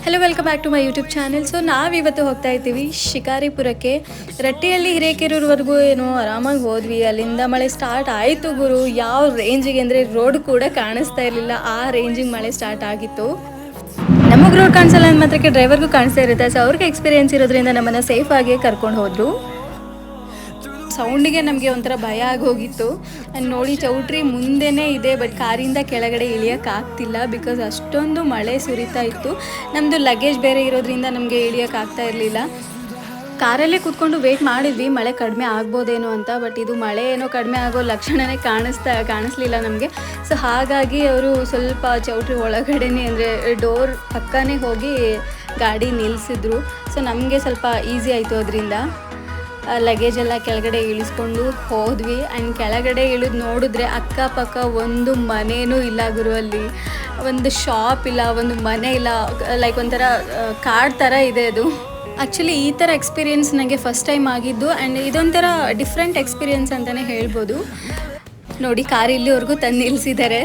Hello, welcome back to my YouTube channel. So ನಾವಿವತ್ತು ಹೋಗ್ತಾ ಇದ್ದೀವಿ ಶಿಕಾರಿಪುರಕ್ಕೆ. ರಟ್ಟಿಯಲ್ಲಿ ಹಿರೇಕೆರೂರ್ವರೆಗೂ ಏನೋ ಆರಾಮಾಗಿ ಹೋದ್ವಿ. ಅಲ್ಲಿಂದ ಮಳೆ ಸ್ಟಾರ್ಟ್ ಆಯಿತು ಗುರು. ಯಾವ ರೇಂಜಿಗೆ ಅಂದರೆ ರೋಡ್ ಕೂಡ ಕಾಣಿಸ್ತಾ ಇರಲಿಲ್ಲ, ಆ ರೇಂಜಿಗೆ ಮಳೆ ಸ್ಟಾರ್ಟ್ ಆಗಿತ್ತು. ನಮಗೆ ರೋಡ್ ಕಾಣಿಸಲ್ಲ ಅಂದ ಮಾತ್ರಕ್ಕೆ ಡ್ರೈವರ್ಗೂ ಕಾಣಿಸ್ತಾ ಇರುತ್ತೆ. ಸೊ ಅವ್ರಿಗೆ ಎಕ್ಸ್ಪೀರಿಯೆನ್ಸ್ ಇರೋದ್ರಿಂದ ನಮ್ಮನ್ನು ಸೇಫಾಗಿ ಕರ್ಕೊಂಡು ಹೋದರು. ಸೌಂಡಿಗೆ ನಮಗೆ ಒಂಥರ ಭಯ ಆಗೋಗಿತ್ತು. ನೋಡಿ, ಚೌಟ್ರಿ ಮುಂದೆನೇ ಇದೆ, ಬಟ್ ಕಾರಿಂದ ಕೆಳಗಡೆ ಇಳಿಯೋಕ್ಕಾಗ್ತಿಲ್ಲ ಬಿಕಾಸ್ ಅಷ್ಟೊಂದು ಮಳೆ ಸುರಿತಾ ಇತ್ತು. ನಮ್ಮದು ಲಗೇಜ್ ಬೇರೆ ಇರೋದ್ರಿಂದ ನಮಗೆ ಇಳಿಯೋಕ್ಕಾಗ್ತಾ ಇರಲಿಲ್ಲ. ಕಾರಲ್ಲೇ ಕೂತ್ಕೊಂಡು ವೆಯ್ಟ್ ಮಾಡಿದ್ವಿ ಮಳೆ ಕಡಿಮೆ ಆಗ್ಬೋದೇನೋ ಅಂತ. ಬಟ್ ಇದು ಮಳೆ ಏನೋ ಕಡಿಮೆ ಆಗೋ ಲಕ್ಷಣನೇ ಕಾಣಿಸ್ಲಿಲ್ಲ ನಮಗೆ. ಸೊ ಹಾಗಾಗಿ ಅವರು ಸ್ವಲ್ಪ ಚೌಟ್ರಿ ಒಳಗಡೆನೇ ಅಂದರೆ ಡೋರ್ ಪಕ್ಕನೇ ಹೋಗಿ ಗಾಡಿ ನಿಲ್ಲಿಸಿದ್ರು. ಸೊ ನಮಗೆ ಸ್ವಲ್ಪ ಈಸಿ ಆಯಿತು ಅದರಿಂದ. ಲಗೇಜ್ ಎಲ್ಲ ಕೆಳಗಡೆ ಇಳಿಸ್ಕೊಂಡು ಹೋದ್ವಿ. ಆ್ಯಂಡ್ ಕೆಳಗಡೆ ಇಳಿದು ನೋಡಿದ್ರೆ ಅಕ್ಕಪಕ್ಕ ಒಂದು ಮನೇನೂ ಇಲ್ಲ ಗುರು. ಅಲ್ಲಿ ಒಂದು ಶಾಪ್ ಇಲ್ಲ, ಒಂದು ಮನೆ ಇಲ್ಲ, ಲೈಕ್ ಒಂಥರ ಕಾಡು ಥರ ಇದೆ ಅದು. ಆ್ಯಕ್ಚುಲಿ ಈ ಥರ ಎಕ್ಸ್ಪೀರಿಯೆನ್ಸ್ ನನಗೆ ಫಸ್ಟ್ ಟೈಮ್ ಆಗಿದ್ದು. ಆ್ಯಂಡ್ ಇದೊಂಥರ ಡಿಫ್ರೆಂಟ್ ಎಕ್ಸ್ಪೀರಿಯೆನ್ಸ್ ಅಂತಲೇ ಹೇಳ್ಬೋದು. ನೋಡಿ, ಕಾರ್ ಇಲ್ಲಿವರೆಗೂ ತಂದು ನಿಲ್ಲಿಸಿದ್ದಾರೆ.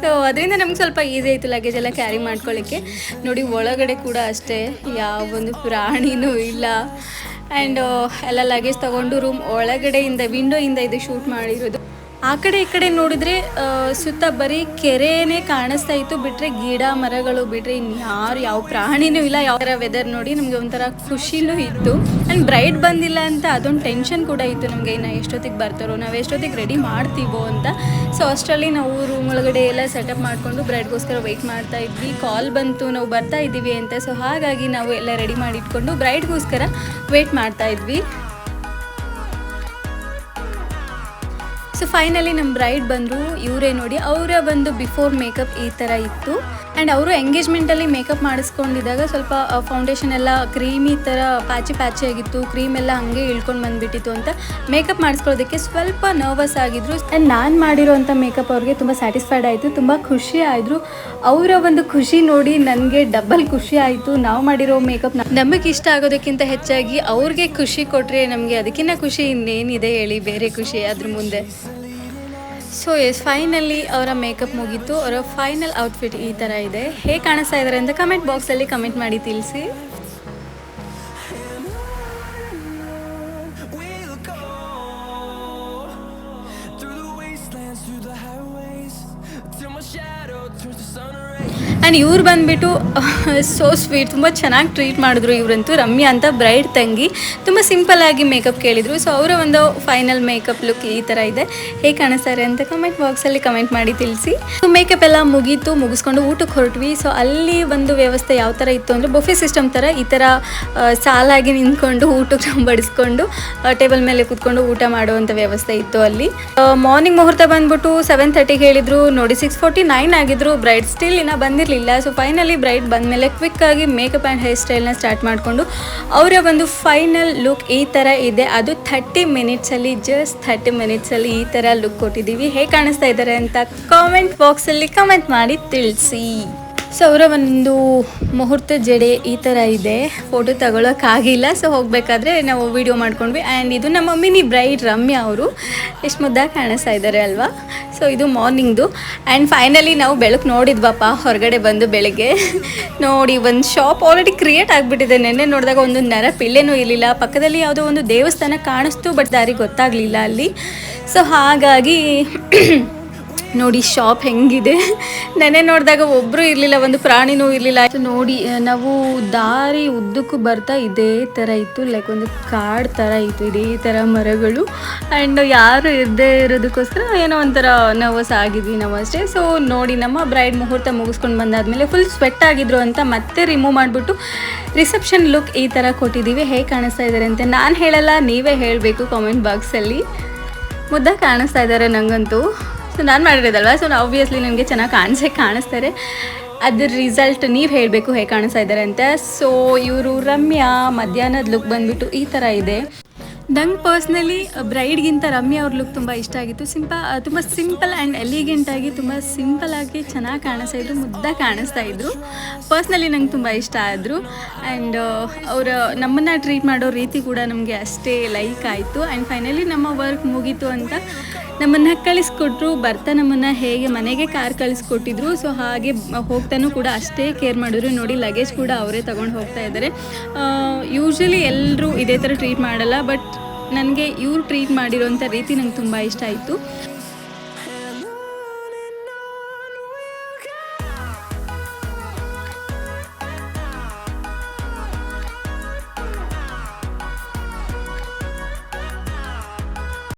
ಸೊ ಅದರಿಂದ ನಮ್ಗೆ ಸ್ವಲ್ಪ ಈಸಿ ಆಯಿತು ಲಗೇಜ್ ಎಲ್ಲ ಕ್ಯಾರಿ ಮಾಡ್ಕೊಳ್ಳಿಕ್ಕೆ. ನೋಡಿ, ಒಳಗಡೆ ಕೂಡ ಅಷ್ಟೇ ಯಾವೊಂದು ಪ್ರಾಣಿನೂ ಇಲ್ಲ. ಆ್ಯಂಡ್ ಎಲ್ಲ ಲಗೇಜ್ ತೊಗೊಂಡು ರೂಮ್ ಒಳಗಡೆಯಿಂದ ವಿಂಡೋಯಿಂದ ಇದು ಶೂಟ್ ಮಾಡಿರೋದು. ಆ ಕಡೆ ಈ ಕಡೆ ನೋಡಿದ್ರೆ ಸುತ್ತ ಬರೀ ಕೆರೆನೇ ಕಾಣಿಸ್ತಾ ಇತ್ತು, ಬಿಟ್ಟರೆ ಗಿಡ ಮರಗಳು ಬಿಟ್ಟರೆ ಇನ್ಯಾರು ಯಾವ ಪ್ರಾಣಿನೂ ಇಲ್ಲ. ಯಾವ ಥರ ವೆದರ್ ನೋಡಿ ನಮಗೆ ಒಂಥರ ಖುಷಿನೂ ಇತ್ತು. ಆ್ಯಂಡ್ ಬ್ರೈಡ್ ಬಂದಿಲ್ಲ ಅಂತ ಅದೊಂದು ಟೆನ್ಷನ್ ಕೂಡ ಇತ್ತು ನಮಗೆ. ಇನ್ನು ಎಷ್ಟೊತ್ತಿಗೆ ಬರ್ತಾರೋ, ನಾವು ಎಷ್ಟೊತ್ತಿಗೆ ರೆಡಿ ಮಾಡ್ತೀವೋ ಅಂತ. ಸೊ ಅಷ್ಟರಲ್ಲಿ ನಾವು ರೂಮ್ ಒಳಗಡೆ ಎಲ್ಲ ಸೆಟಪ್ ಮಾಡಿಕೊಂಡು ಬ್ರೈಡ್ಗೋಸ್ಕರ ವೆಯ್ಟ್ ಮಾಡ್ತಾ ಇದ್ವಿ. ಕಾಲ್ ಬಂತು ನಾವು ಬರ್ತಾ ಇದ್ದೀವಿ ಅಂತ. ಸೊ ಹಾಗಾಗಿ ನಾವು ಎಲ್ಲ ರೆಡಿ ಮಾಡಿ ಇಟ್ಕೊಂಡು ಬ್ರೈಡ್ಗೋಸ್ಕರ ವೆಯ್ಟ್ ಮಾಡ್ತಾ ಇದ್ವಿ. ಸೊ ಫೈನಲಿ ನಮ್ಮ ಬ್ರೈಡ್ ಬಂದರು. ಇವರೇ ನೋಡಿ, ಅವರ ಒಂದು ಬಿಫೋರ್ ಮೇಕಪ್ ಈ ಥರ ಇತ್ತು. ಆ್ಯಂಡ್ ಅವರು ಎಂಗೇಜ್ಮೆಂಟಲ್ಲಿ ಮೇಕಪ್ ಮಾಡಿಸ್ಕೊಂಡಿದ್ದಾಗ ಸ್ವಲ್ಪ ಫೌಂಡೇಶನ್ ಎಲ್ಲ ಕ್ರೀಮಿ ಥರ ಪ್ಯಾಚಿ ಆಗಿತ್ತು, ಕ್ರೀಮ್ ಎಲ್ಲ ಹಂಗೆ ಇಳ್ಕೊಂಡು ಬಂದುಬಿಟ್ಟಿತ್ತು ಅಂತ ಮೇಕಪ್ ಮಾಡಿಸ್ಕೊಳ್ಳೋದಕ್ಕೆ ಸ್ವಲ್ಪ ನರ್ವಸ್ ಆಗಿದ್ರು. ಆ್ಯಂಡ್ ನಾನು ಮಾಡಿರೋಂಥ ಮೇಕಪ್ ಅವ್ರಿಗೆ ತುಂಬ ಸ್ಯಾಟಿಸ್ಫೈಡ್ ಆಯಿತು, ತುಂಬ ಖುಷಿ ಆಯಿತು. ಅವರ ಒಂದು ಖುಷಿ ನೋಡಿ ನನಗೆ ಡಬಲ್ ಖುಷಿ ಆಯಿತು. ನಾವು ಮಾಡಿರೋ ಮೇಕಪ್ ನಮಗೆ ಇಷ್ಟ ಆಗೋದಕ್ಕಿಂತ ಹೆಚ್ಚಾಗಿ ಅವ್ರಿಗೆ ಖುಷಿ ಕೊಟ್ಟರೆ ನಮಗೆ ಅದಕ್ಕಿಂತ ಖುಷಿ ಇನ್ನೇನಿದೆ ಹೇಳಿ, ಬೇರೆ ಖುಷಿ ಅದ್ರ ಮುಂದೆ. ಸೊ ಫೈನಲಿ ಅವರ ಮೇಕಪ್ ಮುಗೀತು. ಅವರ ಫೈನಲ್ ಔಟ್ಫಿಟ್ ಈ ಥರ ಇದೆ. ಹೇಗೆ ಕಾಣಿಸ್ತಾ ಇದ್ದಾರೆ ಅಂತ ಕಮೆಂಟ್ ಬಾಕ್ಸಲ್ಲಿ ಕಮೆಂಟ್ ಮಾಡಿ ತಿಳಿಸಿ. ಆ್ಯಂಡ್ ಇವ್ರು ಬಂದುಬಿಟ್ಟು ಸೋ ಸ್ವೀಟ್, ತುಂಬ ಚೆನ್ನಾಗಿ ಟ್ರೀಟ್ ಮಾಡಿದ್ರು ಇವರಂತೂ. ರಮ್ಯಾ ಅಂತ ಬ್ರೈಡ್ ತಂಗಿ ತುಂಬ ಸಿಂಪಲ್ಲಾಗಿ ಮೇಕಪ್ ಕೇಳಿದರು. ಸೊ ಅವರ ಒಂದು ಫೈನಲ್ ಮೇಕಪ್ ಲುಕ್ ಈ ಥರ ಇದೆ. ಹೇಗೆ ಕಾಣಿಸ್ತಾರೆ ಅಂತ ಕಮೆಂಟ್ ಬಾಕ್ಸಲ್ಲಿ ಕಮೆಂಟ್ ಮಾಡಿ ತಿಳಿಸಿ. ಸೊ ಮೇಕಪ್ ಎಲ್ಲ ಮುಗಿಸ್ಕೊಂಡು ಊಟಕ್ಕೆ ಹೊರಟ್ವಿ. ಸೊ ಅಲ್ಲಿ ಒಂದು ವ್ಯವಸ್ಥೆ ಯಾವ ಥರ ಇತ್ತು ಅಂದರೆ ಬೊಫೆ ಸಿಸ್ಟಮ್ ಥರ ಈ ಥರ ಸಾಲಾಗಿ ನಿಂತ್ಕೊಂಡು ಊಟಕ್ಕೆ ಬಡಿಸ್ಕೊಂಡು ಟೇಬಲ್ ಮೇಲೆ ಕೂತ್ಕೊಂಡು ಊಟ ಮಾಡುವಂಥ ವ್ಯವಸ್ಥೆ ಇತ್ತು ಅಲ್ಲಿ. ಮಾರ್ನಿಂಗ್ ಮುಹೂರ್ತ ಬಂದ್ಬಿಟ್ಟು 7:30 ಹೇಳಿದ್ರು. ನೋಡಿ 6:49 ಆಗಿದ್ರು. ಬ್ರೈಡ್ ಸ್ಟಿಲ್ ಇನ್ನೂ ಬಂದಿರಲಿಲ್ಲ. ಸೊ ಫೈನಲಿ ಬ್ರೈಡ್ ಬಂದಮೇಲೆ ಕ್ವಿಕ್ಕಾಗಿ ಮೇಕಪ್ ಆ್ಯಂಡ್ ಹೇರ್ ಸ್ಟೈಲ್ನ ಸ್ಟಾರ್ಟ್ ಮಾಡಿಕೊಂಡು ಅವರ ಒಂದು ಫೈನಲ್ ಲುಕ್ ಈ ಥರ ಇದೆ. ಅದು 30 ಮಿನಿಟ್ಸಲ್ಲಿ, ಜಸ್ಟ್ 30 ಮಿನಿಟ್ಸಲ್ಲಿ ಈ ಥರ ಲುಕ್ ಕೊಟ್ಟಿದ್ದೀವಿ. ಹೇಗೆ ಕಾಣಿಸ್ತಾ ಇದ್ದಾರೆ ಅಂತ ಕಾಮೆಂಟ್ ಬಾಕ್ಸಲ್ಲಿ ಕಮೆಂಟ್ ಮಾಡಿ ತಿಳಿಸಿ. ಸೊ ಅವರ ಒಂದು ಮುಹೂರ್ತ ಜಡೆ ಈ ಥರ ಇದೆ. ಫೋಟೋ ತಗೊಳ್ಳೋಕ್ಕಾಗಿಲ್ಲ. ಸೊ ಹೋಗಬೇಕಾದ್ರೆ ನಾವು ವಿಡಿಯೋ ಮಾಡ್ಕೊಂಡ್ವಿ. ಆ್ಯಂಡ್ ಇದು ನಮ್ಮ ಮಿನಿ ಬ್ರೈಡ್ ರಮ್ಯಾ ಅವರು. ಎಷ್ಟು ಮುದ್ದಾಗಿ ಕಾಣಿಸ್ತಾ ಇದ್ದಾರೆ ಅಲ್ವಾ. ಸೊ ಇದು ಮಾರ್ನಿಂಗ್ದು. ಆ್ಯಂಡ್ ಫೈನಲಿ ನಾವು ಬೆಳಕು ನೋಡಿದ್ವಪ್ಪ ಹೊರಗಡೆ ಬಂದು ಬೆಳಗ್ಗೆ. ನೋಡಿ, ಒಂದು ಶಾಪ್ ಆಲ್ರೆಡಿ ಕ್ರಿಯೇಟ್ ಆಗಿಬಿಟ್ಟಿದೆ. ನೆನ್ನೆ ನೋಡಿದಾಗ ಒಂದು ನರ ಪಿಳ್ಳೆನೂ ಇರಲಿಲ್ಲ. ಪಕ್ಕದಲ್ಲಿ ಯಾವುದೋ ಒಂದು ದೇವಸ್ಥಾನ ಕಾಣಿಸ್ತು, ಬಟ್ ದಾರಿ ಗೊತ್ತಾಗಲಿಲ್ಲ ಅಲ್ಲಿ. ಸೊ ಹಾಗಾಗಿ ನೋಡಿ ಶಾಪ್ ಹೆಂಗಿದೆ. ನೆನೆ ನೋಡಿದಾಗ ಒಬ್ಬರು ಇರಲಿಲ್ಲ, ಒಂದು ಪ್ರಾಣಿನೂ ಇರಲಿಲ್ಲ. ನೋಡಿ, ನಾವು ದಾರಿ ಉದ್ದಕ್ಕೂ ಬರ್ತಾ ಇದೇ ಥರ ಇತ್ತು, ಲೈಕ್ ಒಂದು ಕಾಡು ಥರ ಇತ್ತು, ಇದೇ ಥರ ಮರಗಳು. ಆ್ಯಂಡ್ ಯಾರು ಇರದೇ ಇರೋದಕ್ಕೋಸ್ಕರ ಏನೋ ಒಂಥರ ನರ್ವಸ್ ಆಗಿದ್ವಿ ನಾವು ಅಷ್ಟೇ. ಸೊ ನೋಡಿ, ನಮ್ಮ ಬ್ರೈಡ್ ಮುಹೂರ್ತ ಮುಗಿಸ್ಕೊಂಡು ಬಂದಾದಮೇಲೆ ಫುಲ್ ಸ್ವೆಟ್ ಆಗಿದ್ರು ಅಂತ ಮತ್ತೆ ರಿಮೂವ್ ಮಾಡಿಬಿಟ್ಟು ರಿಸೆಪ್ಷನ್ ಲುಕ್ ಈ ಥರ ಕೊಟ್ಟಿದ್ದೀವಿ. ಹೇಗೆ ಕಾಣಿಸ್ತಾ ಇದ್ದಾರೆ ಅಂತ ನಾನು ಹೇಳಲ್ಲ, ನೀವೇ ಹೇಳಬೇಕು ಕಾಮೆಂಟ್ ಬಾಕ್ಸಲ್ಲಿ. ಮುದ್ದಾಗಿ ಕಾಣಿಸ್ತಾ ಇದ್ದಾರೆ ನನಗಂತೂ. ಸೊ ನಾನು ಮಾಡಿರೋದಲ್ವ, ಸೊ ಆಬ್ವಿಯಸ್ಲಿ ನನಗೆ ಚೆನ್ನಾಗಿ ಕಾಣಿಸ್ತಾರೆ. ಅದ್ರ ರಿಸಲ್ಟ್ ನೀವು ಹೇಳಬೇಕು ಹೇಗೆ ಕಾಣಿಸ್ತಾ ಇದ್ದಾರೆ ಅಂತ. ಸೊ ಇವರು ರಮ್ಯಾ ಮಧ್ಯಾಹ್ನದ ಲುಕ್ ಬಂದುಬಿಟ್ಟು ಈ ಥರ ಇದೆ. ನಂಗೆ ಪರ್ಸ್ನಲಿ ಬ್ರೈಡ್ಗಿಂತ ರಮ್ಯಾ ಅವ್ರ ಲುಕ್ ತುಂಬ ಇಷ್ಟ ಆಗಿತ್ತು. ತುಂಬ ಸಿಂಪಲ್ ಆ್ಯಂಡ್ ಎಲಿಗೆಂಟಾಗಿ, ತುಂಬ ಸಿಂಪಲ್ಲಾಗಿ ಚೆನ್ನಾಗಿ ಕಾಣಿಸ್ತಾ ಇದ್ರು, ಮುದ್ದಾಗಿ ಕಾಣಿಸ್ತಾ ಇದ್ರು. ಪರ್ಸ್ನಲಿ ನಂಗೆ ತುಂಬ ಇಷ್ಟ ಆದರು. ಆ್ಯಂಡ್ ಅವರ ನಮ್ಮನ್ನು ಟ್ರೀಟ್ ಮಾಡೋ ರೀತಿ ಕೂಡ ನಮಗೆ ಅಷ್ಟೇ ಲೈಕ್ ಆಯಿತು. ಆ್ಯಂಡ್ ಫೈನಲಿ ನಮ್ಮ ವರ್ಕ್ ಮುಗೀತು ಅಂತ ನಮ್ಮನ್ನು ಕಳಿಸ್ಕೊಟ್ರು. ಬರ್ತಾ ನಮ್ಮನ್ನು ಹೇಗೆ ಮನೆಗೆ ಕಾರ್ ಕಳಿಸ್ಕೊಟ್ಟಿದ್ರು, ಸೊ ಹಾಗೆ ಹೋಗ್ತಾನೂ ಕೂಡ ಅಷ್ಟೇ ಕೇರ್ ಮಾಡಿದ್ರು. ನೋಡಿ ಲಗೇಜ್ ಕೂಡ ಅವರೇ ತೊಗೊಂಡು ಹೋಗ್ತಾ ಇದ್ದಾರೆ. ಯೂಶ್ವಲಿ ಎಲ್ಲರೂ ಇದೇ ಥರ ಟ್ರೀಟ್ ಮಾಡಲ್ಲ, ಬಟ್ ನನಗೆ ಇವ್ರು ಟ್ರೀಟ್ ಮಾಡಿರೋಂಥ ರೀತಿ ನಂಗೆ ತುಂಬ ಇಷ್ಟ ಆಯಿತು.